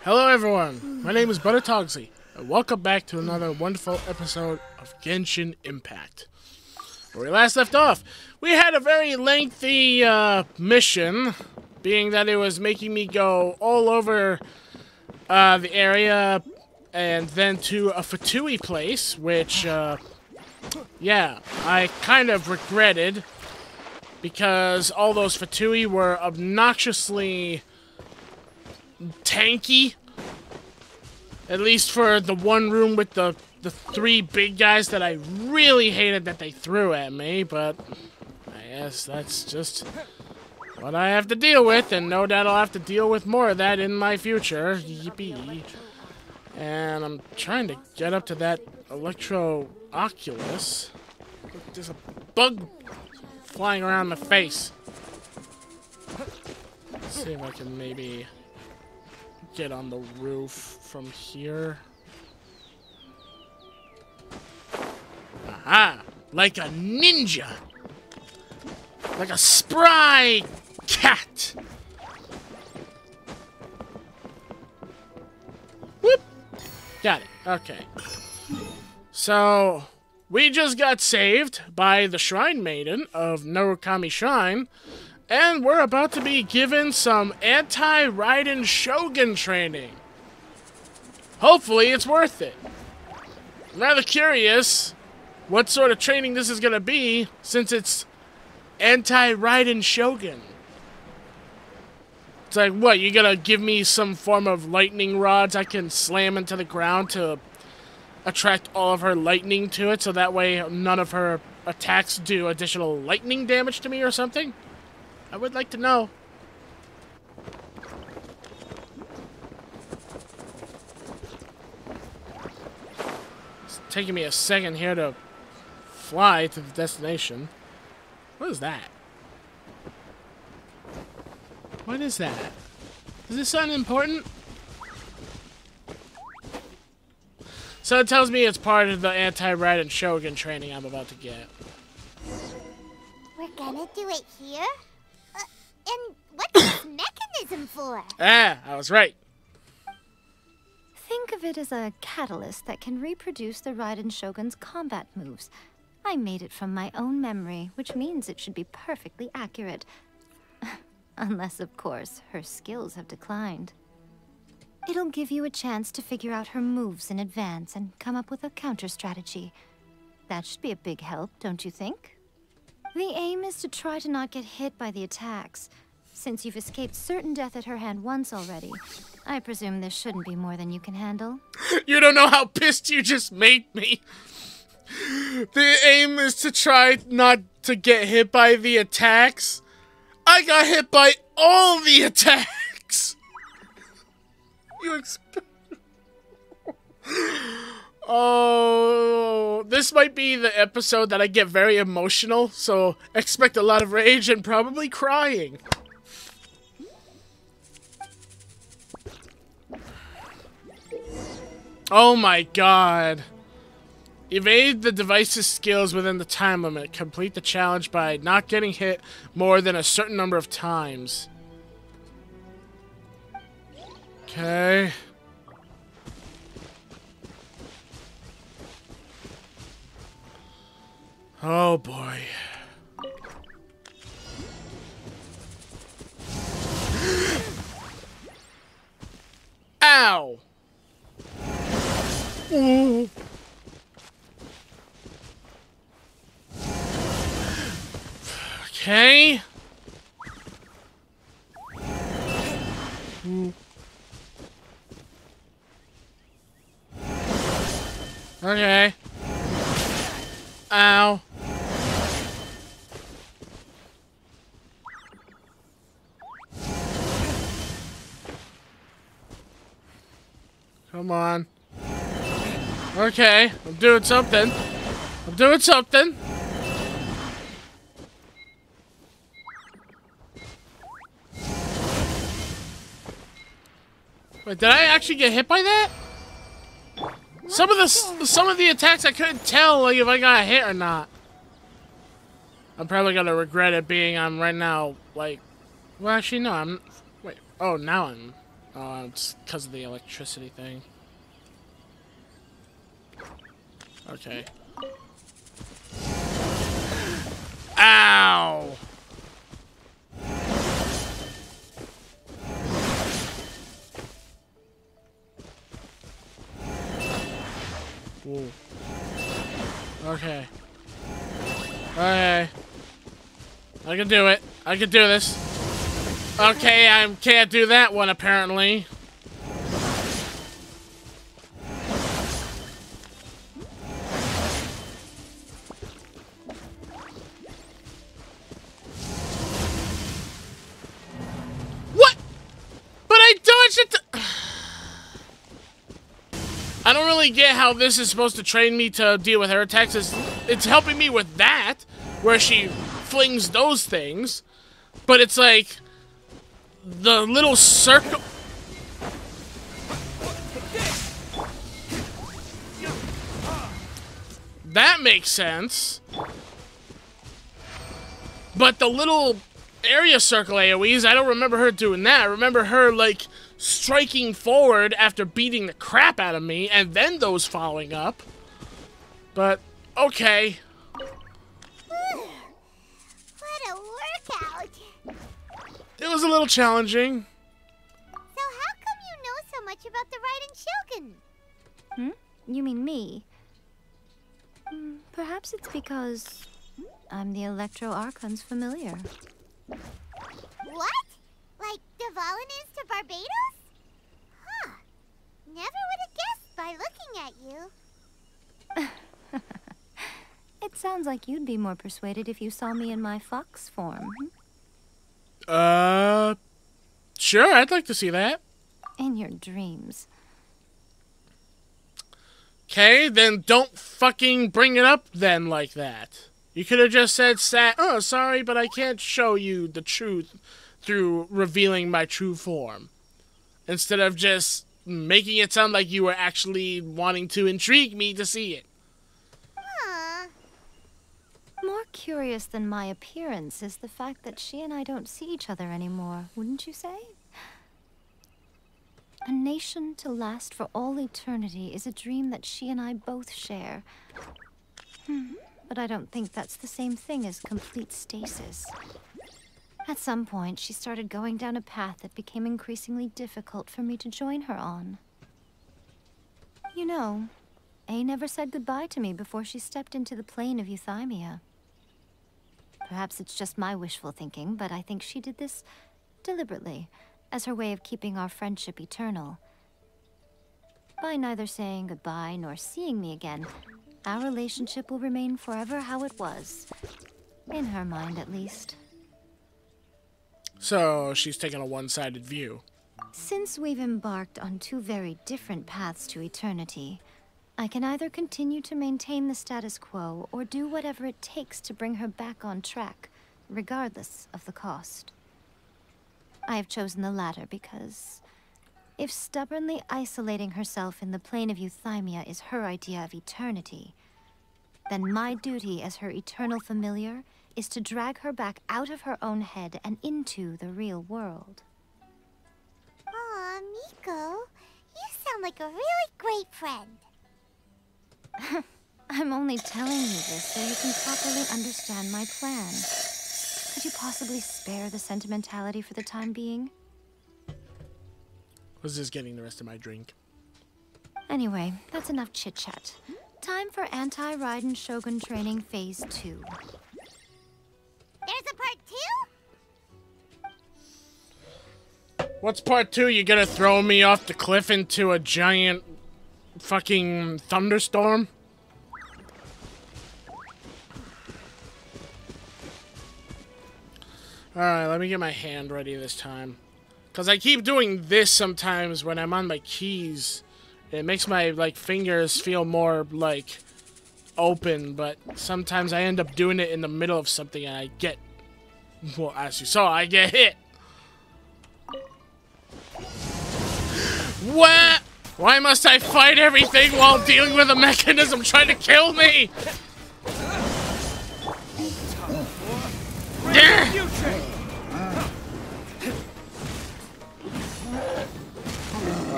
Hello everyone, my name is Tongsly, and welcome back to another wonderful episode of Genshin Impact. Where we last left off, we had a very lengthy mission, being that it was making me go all over the area and then to a Fatui place, which, yeah, I kind of regretted because all those Fatui were obnoxiously tanky, at least for the one room with the three big guys that I really hated that they threw at me, but I guess that's just what I have to deal with, and no doubt I'll have to deal with more of that in my future. Yippee. And I'm trying to get up to that Electro Oculus. There's a bug flying around my face. Let's see if I can maybe get on the roof from here. Aha! Like a ninja! Like a spry cat! Whoop! Got it. Okay. So, we just got saved by the Shrine Maiden of Narukami Shrine, and we're about to be given some anti-Raiden Shogun training. Hopefully it's worth it. I'm rather curious what sort of training this is going to be, since it's anti-Raiden Shogun. It's like, what, you gonna give me some form of lightning rods I can slam into the ground to attract all of her lightning to it, so that way none of her attacks do additional lightning damage to me or something? I would like to know. It's taking me a second here to fly to the destination. What is that? What is that? Does this sound important? So it tells me it's part of the anti-Raiden Shogun training I'm about to get. We're gonna do it here? And what's this mechanism for? Ah, I was right. Think of it as a catalyst that can reproduce the Raiden Shogun's combat moves. I made it from my own memory, which means it should be perfectly accurate. Unless, of course, her skills have declined. It'll give you a chance to figure out her moves in advance and come up with a counter strategy. That should be a big help, don't you think? The aim is to try to not get hit by the attacks. Since you've escaped certain death at her hand once already, I presume this shouldn't be more than you can handle. You don't know how pissed you just made me. The aim is to try not to get hit by the attacks. I got hit by all the attacks. You expect... Oh, this might be the episode that I get very emotional, so expect a lot of rage and probably crying. Oh my god. Evade the device's skills within the time limit. Complete the challenge by not getting hit more than a certain number of times. Okay. Oh boy. Ow! Ooh. Okay. Ooh. Okay. Ow. Come on. Okay, I'm doing something. I'm doing something. Wait, did I actually get hit by that? Some of the attacks I couldn't tell like if I got hit or not. I'm probably gonna regret it being on right now, like, well actually no, I'm, wait, oh now I'm, It's because of the electricity thing. Okay. Ow! Whoa. Okay. Okay. I can do it. I can do this. Okay, I can't do that one apparently. What? But I dodged it. I don't really get how this is supposed to train me to deal with her attacks. It's helping me with that, where she flings those things, but it's like the little circle. That makes sense. But the little area circle AoEs, I don't remember her doing that. I remember her, like, striking forward after beating the crap out of me, and then those following up. But, okay. What a workout! It was a little challenging. So how come you know so much about the Raiden Shogun? You mean me? Perhaps it's because I'm the Electro Archon's familiar. What? Like Dvalin is to Barbados? Huh. Never would have guessed by looking at you. It sounds like you'd be more persuaded if you saw me in my fox form. Sure, I'd like to see that. In your dreams. Okay, then don't fucking bring it up then like that. You could have just said, oh, sorry, but I can't show you the truth through revealing my true form. Instead of just making it sound like you were actually wanting to intrigue me to see it. More curious than my appearance is the fact that she and I don't see each other anymore, wouldn't you say? A nation to last for all eternity is a dream that she and I both share. But I don't think that's the same thing as complete stasis. At some point, she started going down a path that became increasingly difficult for me to join her on. You know, A never said goodbye to me before she stepped into the plane of euthymia. Perhaps it's just my wishful thinking, but I think she did this deliberately, as her way of keeping our friendship eternal. By neither saying goodbye nor seeing me again, our relationship will remain forever how it was. In her mind, at least. So, she's taking a one-sided view. Since we've embarked on two very different paths to eternity, I can either continue to maintain the status quo or do whatever it takes to bring her back on track, regardless of the cost. I have chosen the latter because if stubbornly isolating herself in the plane of euthymia is her idea of eternity, then my duty as her eternal familiar is to drag her back out of her own head and into the real world. Aw, Miko, you sound like a really great friend. I'm only telling you this so you can properly understand my plan. Could you possibly spare the sentimentality for the time being? Was this getting the rest of my drink? Anyway, that's enough chit-chat. Time for anti-Raiden Shogun training phase 2. There's a part 2? What's part 2? You gonna throw me off the cliff into a giant fucking thunderstorm? Alright, let me get my hand ready this time. Because I keep doing this sometimes when I'm on my keys. It makes my, like, fingers feel more, like, open. But sometimes I end up doing it in the middle of something and I get... Well, as you saw, I get hit. What? Why must I fight everything while dealing with a mechanism trying to kill me?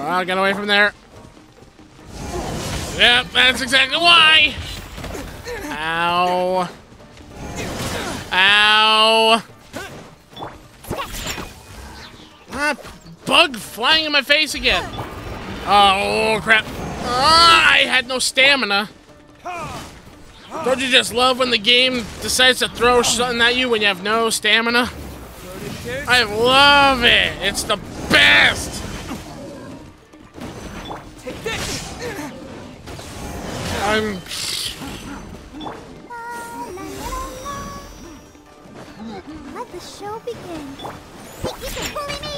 Oh, get away from there. Yep, that's exactly why. Ow. Ow. Ah, bug flying in my face again. Oh, crap. I had no stamina. Don't you just love when the game decides to throw something at you when you have no stamina? I love it. It's the best. Take this. Let the show begin. Think you can bully me?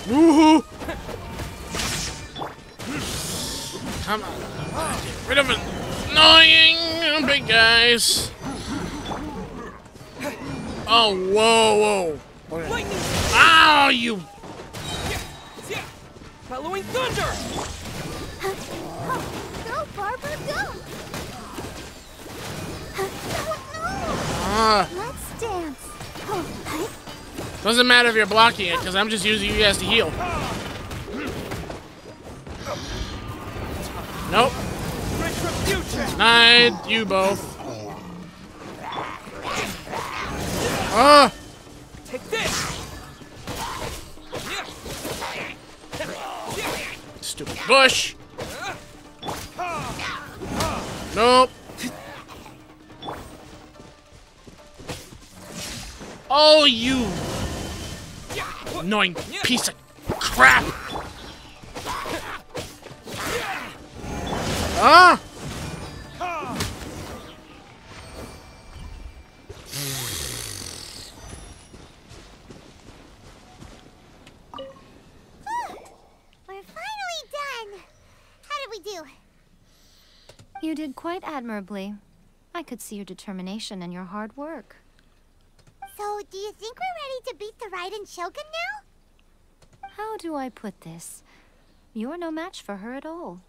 Woohoo! Come on. Get rid of it. Annoying big guys. Oh, whoa, whoa. Lightning. Ow, you. Following thunder. Go, Barbara, go! Ah. Let's dance. Oh, hi. Doesn't matter if you're blocking it, because I'm just using you guys to heal. Nope. Retribution. Night, you both. Ah! Take this. Stupid bush. Nope. Oh, you annoying piece of crap. Ah! We're finally done. How did we do? You did quite admirably. I could see your determination and your hard work. So, do you think we're ready to beat the Raiden Shogun now? How do I put this? You're no match for her at all.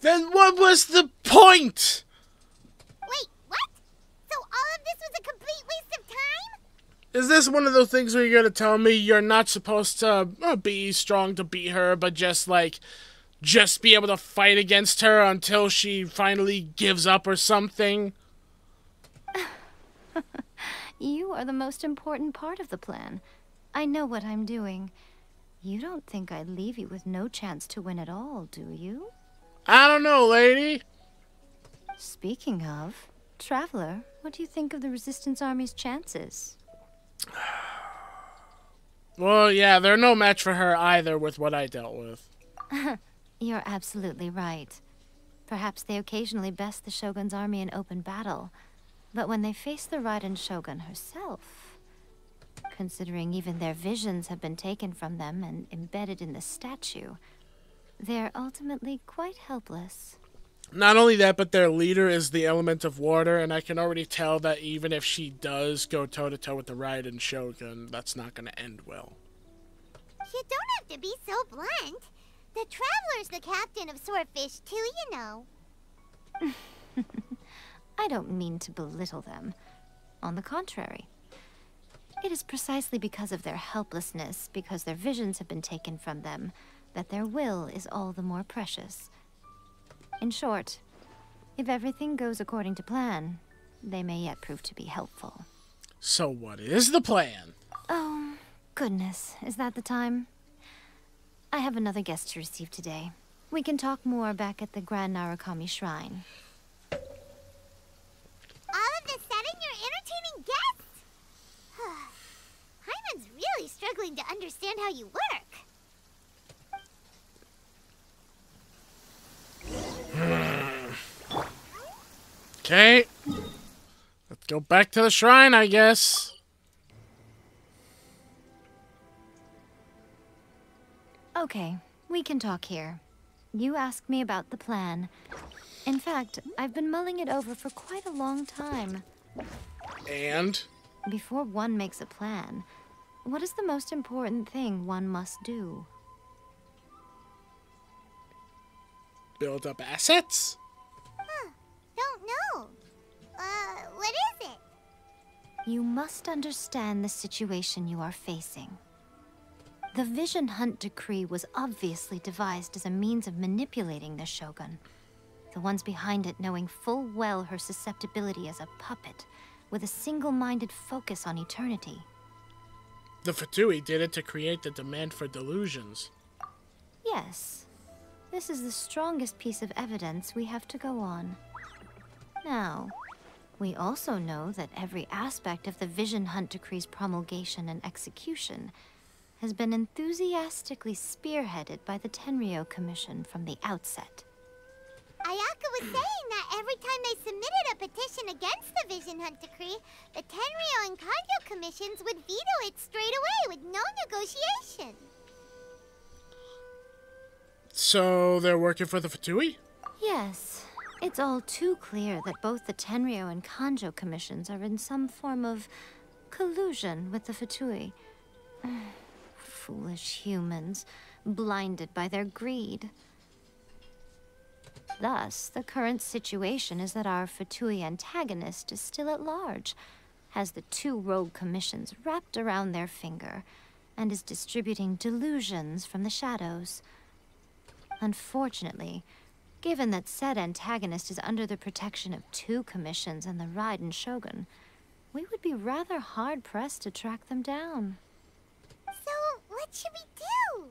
Then what was the point? Wait, what? So all of this was a complete waste of time? Is this one of those things where you're gonna tell me you're not supposed to be strong to beat her, but just be able to fight against her until she finally gives up or something? You are the most important part of the plan. I know what I'm doing. You don't think I'd leave you with no chance to win at all, do you? I don't know, lady. Speaking of, Traveler, what do you think of the Resistance Army's chances? Well, yeah, they're no match for her either with what I dealt with. You're absolutely right. Perhaps they occasionally best the Shogun's army in open battle, but when they face the Raiden Shogun herself, considering even their visions have been taken from them and embedded in the statue, they're ultimately quite helpless. Not only that, but their leader is the element of water, and I can already tell that even if she does go toe-to-toe with the Raiden Shogun, that's not going to end well. You don't have to be so blunt. The Traveler's the captain of Swordfish too, you know. I don't mean to belittle them. On the contrary. It is precisely because of their helplessness, because their visions have been taken from them, that their will is all the more precious. In short, if everything goes according to plan, they may yet prove to be helpful. So what is the plan? Oh, goodness. Is that the time? I have another guest to receive today. We can talk more back at the Grand Narukami Shrine. All of a sudden, you're entertaining guests? Hyman's really struggling to understand how you work. Okay. Let's go back to the shrine, I guess. Okay, we can talk here. You asked me about the plan. In fact, I've been mulling it over for quite a long time. And? Before one makes a plan, what is the most important thing one must do? Build up assets? Don't know. What is it? You must understand the situation you are facing. The Vision Hunt Decree was obviously devised as a means of manipulating the Shogun. The ones behind it knowing full well her susceptibility as a puppet, with a single-minded focus on eternity. The Fatui did it to create the demand for delusions. Yes. This is the strongest piece of evidence we have to go on. Now, we also know that every aspect of the Vision Hunt Decree's promulgation and execution has been enthusiastically spearheaded by the Tenryou Commission from the outset. Ayaka was saying that every time they submitted a petition against the Vision Hunt Decree, the Tenryou and Kanjo commissions would veto it straight away with no negotiation. So they're working for the Fatui? Yes. It's all too clear that both the Tenryou and Kanjo commissions are in some form of collusion with the Fatui. Foolish humans, blinded by their greed. Thus, the current situation is that our Fatui antagonist is still at large, has the two rogue commissions wrapped around their finger, and is distributing delusions from the shadows. Unfortunately, given that said antagonist is under the protection of two commissions and the Raiden Shogun, we would be rather hard-pressed to track them down. So, what should we do?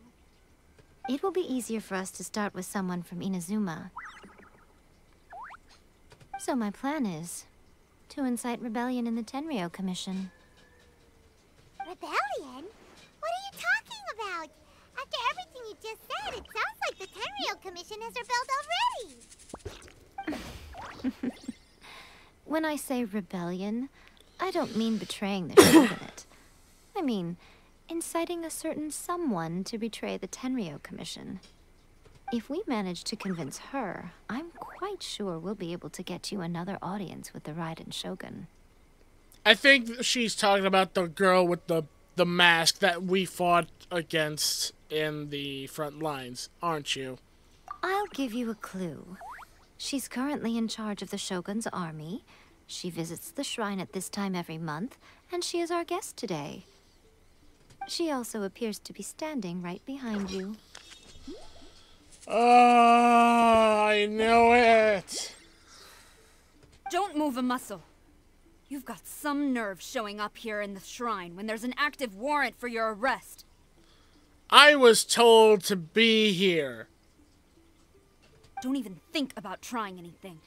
It will be easier for us to start with someone from Inazuma. So my plan is to incite rebellion in the Tenryou Commission. Rebellion? What are you talking about? After everything you just said, it sounds like the Tenryou Commission has rebelled already. When I say rebellion, I don't mean betraying the Shogunate. I mean inciting a certain someone to betray the Tenryou Commission. If we manage to convince her, I'm quite sure we'll be able to get you another audience with the Raiden Shogun. I think she's talking about the girl with the mask that we fought against in the front lines, aren't you? I'll give you a clue. She's currently in charge of the Shogun's army. She visits the shrine at this time every month, and she is our guest today. She also appears to be standing right behind you. Oh, I knew it! Don't move a muscle. You've got some nerve showing up here in the shrine when there's an active warrant for your arrest. I was told to be here. Don't even think about trying anything.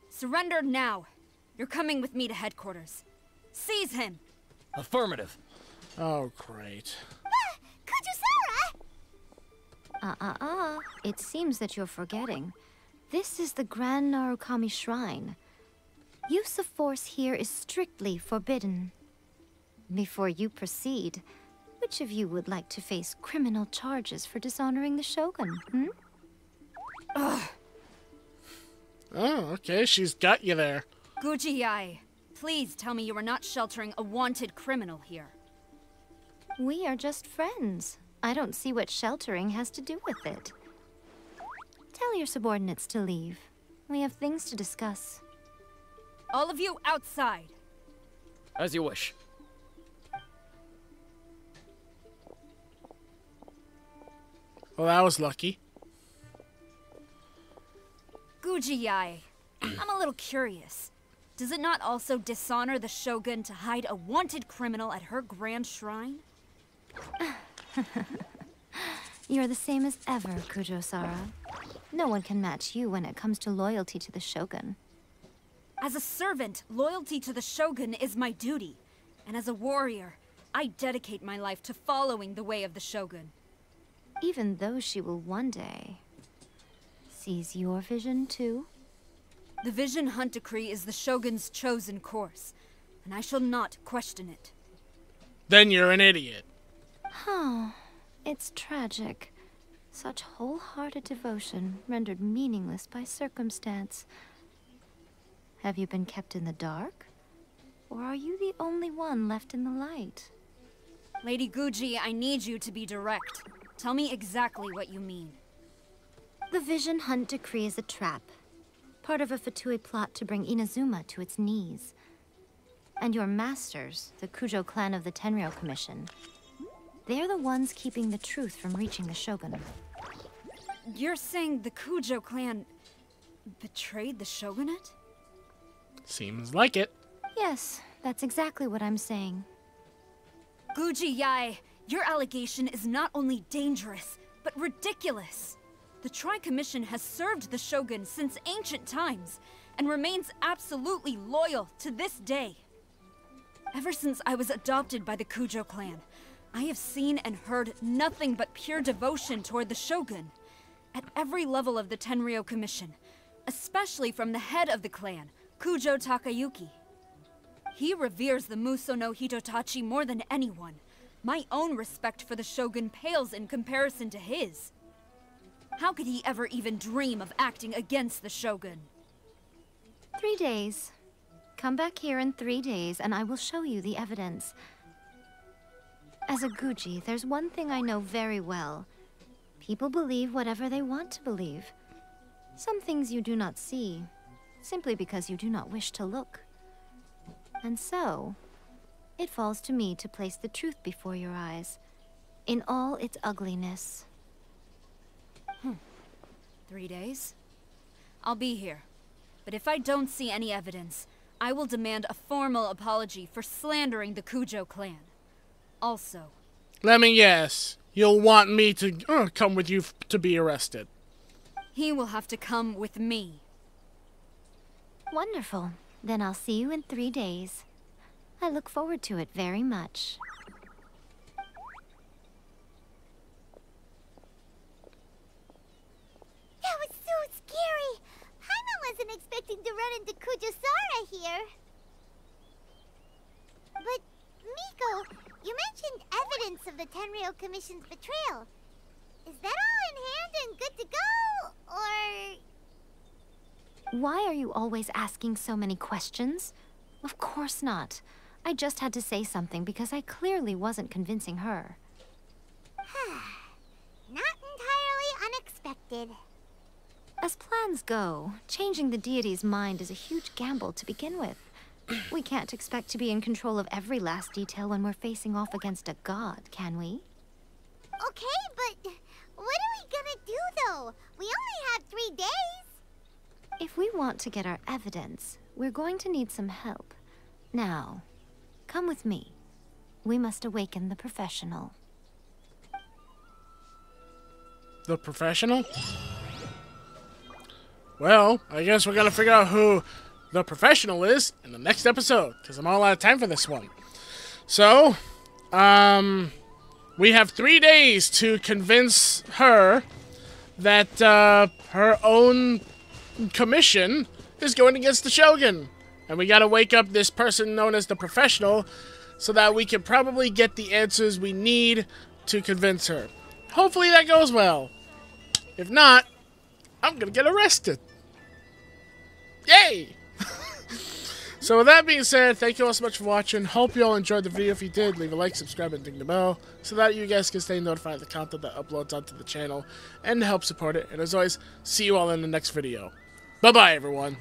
Surrender now. You're coming with me to headquarters. Seize him! Affirmative. Oh, great. Kujusara! It seems that you're forgetting. This is the Grand Narukami Shrine. Use of force here is strictly forbidden. Before you proceed, which of you would like to face criminal charges for dishonoring the Shogun, Ugh. Oh, okay, she's got you there. Guji-ai, please tell me you are not sheltering a wanted criminal here. We are just friends. I don't see what sheltering has to do with it. Tell your subordinates to leave. We have things to discuss. All of you outside. As you wish. Well, that was lucky. Guji-ai, I'm a little curious. Does it not also dishonor the Shogun to hide a wanted criminal at her grand shrine? You're the same as ever, Kujo-sara. No one can match you when it comes to loyalty to the Shogun. As a servant, loyalty to the Shogun is my duty. And as a warrior, I dedicate my life to following the way of the Shogun. Even though she will one day seize your vision too? The Vision Hunt Decree is the Shogun's chosen course, and I shall not question it. Then you're an idiot. Oh, it's tragic. Such wholehearted devotion rendered meaningless by circumstance. Have you been kept in the dark? Or are you the only one left in the light? Lady Guji, I need you to be direct. Tell me exactly what you mean. The Vision Hunt Decree is a trap. Part of a Fatui plot to bring Inazuma to its knees. And your masters, the Kujo clan of the Tenryou Commission, They're the ones keeping the truth from reaching the Shogun. You're saying the Kujo clan betrayed the Shogunate? Seems like it. Yes, that's exactly what I'm saying. Guji Yae, your allegation is not only dangerous, but ridiculous. The Tri-Commission has served the Shogun since ancient times, and remains absolutely loyal to this day. Ever since I was adopted by the Kujo clan, I have seen and heard nothing but pure devotion toward the Shogun. At every level of the Tenryou Commission, especially from the head of the clan, Kujo Takayuki. He reveres the Muso no Hitotachi more than anyone. My own respect for the Shogun pales in comparison to his. How could he ever even dream of acting against the Shogun? 3 days. Come back here in 3 days, and I will show you the evidence. As a Guji, there's one thing I know very well. People believe whatever they want to believe. Some things you do not see, simply because you do not wish to look. And so, it falls to me to place the truth before your eyes, in all its ugliness. 3 days? I'll be here. But if I don't see any evidence, I will demand a formal apology for slandering the Kujo clan. Also, Let me guess. You'll want me to come with you to be arrested. he will have to come with me. Wonderful. Then I'll see you in 3 days. I look forward to it very much. That was so scary. Jaime wasn't expecting to run into Kujosara here. But, Miko, you mentioned evidence of the Tenryou Commission's betrayal. Is that all in hand and good to go, or... Why are you always asking so many questions? Of course not. I just had to say something because I clearly wasn't convincing her. Not entirely unexpected. As plans go, changing the deity's mind is a huge gamble to begin with. We can't expect to be in control of every last detail when we're facing off against a god, can we? Okay, but what are we gonna do, though? We only have 3 days. If we want to get our evidence, we're going to need some help. Now, come with me. We must awaken the professional. The professional? Well, I guess we're gonna figure out who the professional is in the next episode, because I'm all out of time for this one. So, we have 3 days to convince her that her own commission is going against the Shogun. And we gotta wake up this person known as the professional so that we can probably get the answers we need to convince her. Hopefully that goes well. If not, I'm gonna get arrested. Yay! So with that being said, thank you all so much for watching. Hope you all enjoyed the video. If you did, leave a like, subscribe, and ding the bell so that you guys can stay notified of the content that uploads onto the channel and help support it. And as always, see you all in the next video. Bye-bye, everyone.